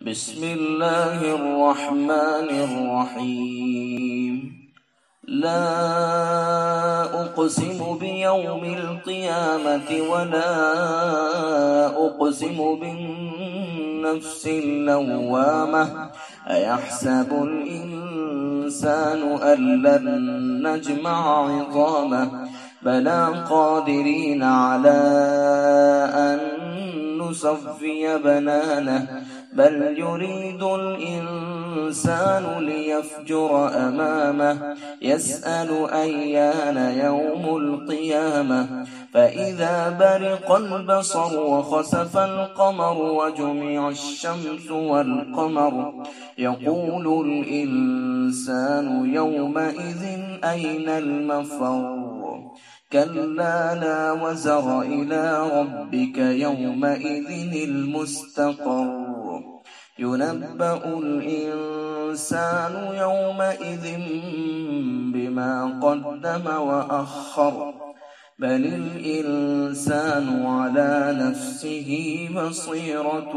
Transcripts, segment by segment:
بسم الله الرحمن الرحيم لا أقسم بيوم القيامة ولا أقسم بالنفس اللوامة أيحسب الإنسان أن لن نجمع عظامه بلى قادرين على أن نصفي بنانه بل يريد الإنسان ليفجر أمامه يسأل أيان يوم القيامة فإذا برق البصر وخسف القمر وجمع الشمس والقمر يقول الإنسان يومئذ أين المفر كلا لا وزر إلى ربك يومئذ المستقر ينبأ الإنسان يومئذ بما قدم وأخر بل الإنسان على نفسه بصيرة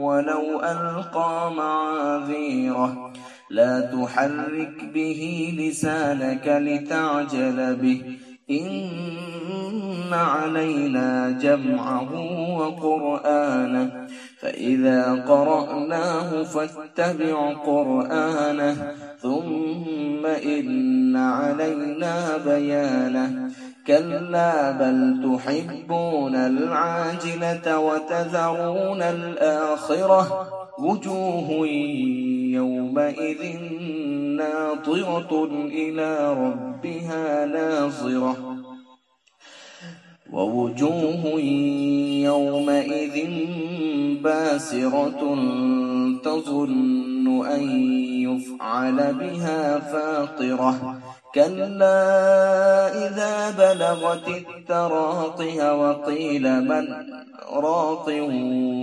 ولو ألقى معاذيره لا تحرك به لسانك لتعجل به إن علينا جمعه وقرآنه فإذا قرأناه فاتبع قرآنه ثم إن علينا بيانه كلا بل تحبون العاجلة وتذرون الآخرة وجوه يومئذ ناظرة إلى ربها ناظرة ووجوه يومئذ باسرة تظن أن يفعل بها فاقرة كلا إذا بلغت التراقي وقيل من راق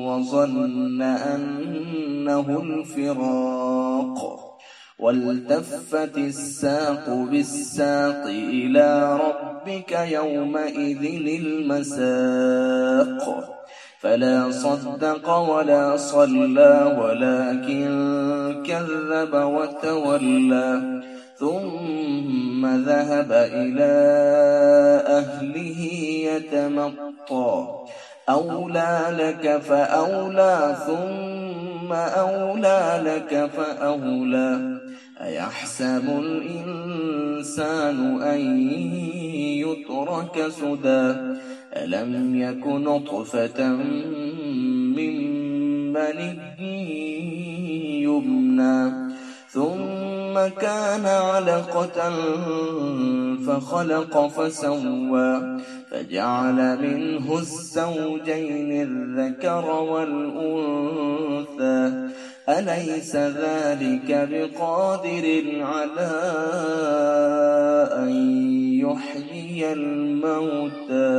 وظن أنه الفراق والتفت الساق بالساق إلى ربك يومئذ المساق فلا صدق ولا صلى ولكن كذب وتولى ثم ذهب إلى أهله يتمطى أولى لك فأولى ثم أولى لك فأولى أيحسب الإنسان أن يترك سدى ألم يك نطفة من مني يمنى ثم كان علقة فخلق فسوى فجعل منه الزوجين الذكر والأنثى أليس ذلك بقادر على أن يحيي الموتى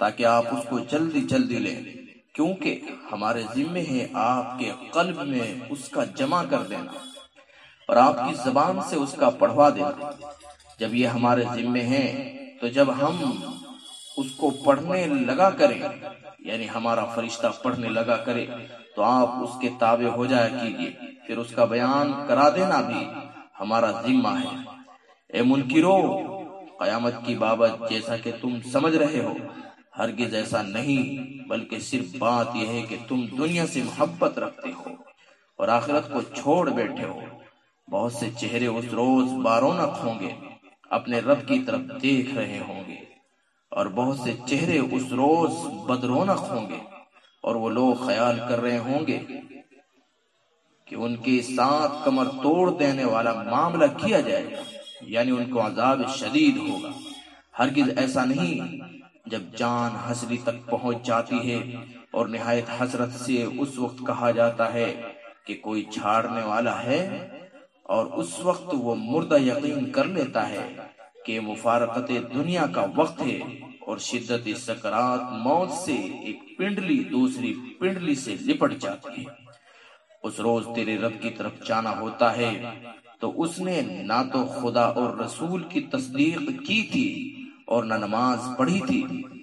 تاکہ آپ اس کو جلدی جلدی لیں، کیونکہ ہمارے ذمے ہے آپ کے قلب میں اس کا جمع کر دینا اور آپ کی زبان سے اس کا پڑھوا دینا۔ جب یہ ہمارے ذمے ہیں تو جب ہم اس کو پڑھنے لگا کریں، یعنی ہمارا فرشتہ پڑھنے لگا کرے، تو آپ اس کے تابع ہو جایا کیجیے، پھر اس کا بیان کرا دینا بھی ہمارا ذمہ ہے۔ اے منکرو، قیامت کی بابت جیسا کہ تم سمجھ رہے ہو، ہرگز ایسا نہیں، بلکہ صرف بات یہ ہے کہ تم دنیا سے محبت رکھتے ہو اور آخرت کو چھوڑ بیٹھے ہو۔ بہت سے چہرے اس روز بارونق ہوں گے، اپنے رب کی طرف دیکھ رہے ہوں گے، اور بہت سے چہرے اس روز بدرونق ہوں گے، اور وہ لوگ خیال کر رہے ہوں گے کہ ان کے ساتھ کمر توڑ دینے والا معاملہ کیا جائے گا، یعنی ان کو عذاب شدید ہوگا۔ ہرگز ایسا نہیں، جب جان ہستی تک پہنچ جاتی ہے اور نہایت حسرت سے اس وقت کہا جاتا ہے کہ کوئی چھاڑنے والا ہے، اور اس وقت وہ مردہ یقین کر لیتا ہے کہ مفارقت دنیا کا وقت ہے اور شدت سکرات موت سے ایک پنڈلی دوسری پنڈلی سے لپٹ جاتی ہے۔ اس روز تیرے رب کی طرف جانا ہوتا ہے تو اس نے نہ تو خدا اور رسول کی تصدیق کی تھی اور نہ نماز پڑھی تھی،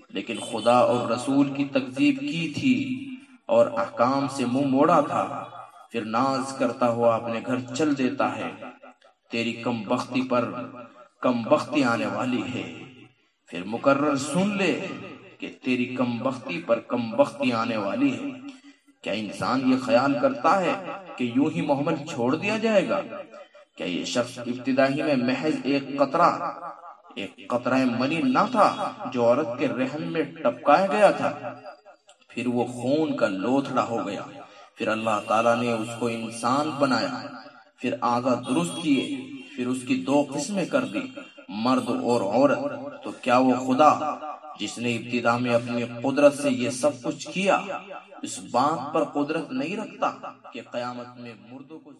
لیکن خدا اور رسول کی تکذیب کی تھی اور احکام سے منہ موڑا تھا، پھر ناز کرتا ہوا اپنے گھر چل دیتا ہے۔ تیری کم بختی پر کم بختی آنے والی ہے، پھر مقرر سن لے کہ تیری کم بختی پر کم بختی آنے والی ہے۔ کیا انسان یہ خیال کرتا ہے کہ یوں ہی محمل چھوڑ دیا جائے گا؟ کیا یہ شخص ابتدائی میں محض ایک قطرہ منی نہ تھا جو عورت کے رحم میں ٹپکایا گیا تھا، پھر وہ خون کا لوتھڑا ہو گیا، پھر اللہ تعالیٰ نے اس کو انسان بنایا، پھر اعضا درست کیے، پھر اس کی دو قسمیں کر دی، مرد اور عورت۔ تو کیا وہ خدا جس نے ابتدا میں اپنی قدرت سے یہ سب کچھ کیا، اس بات پر قدرت نہیں رکھتا کہ قیامت میں مردوں کو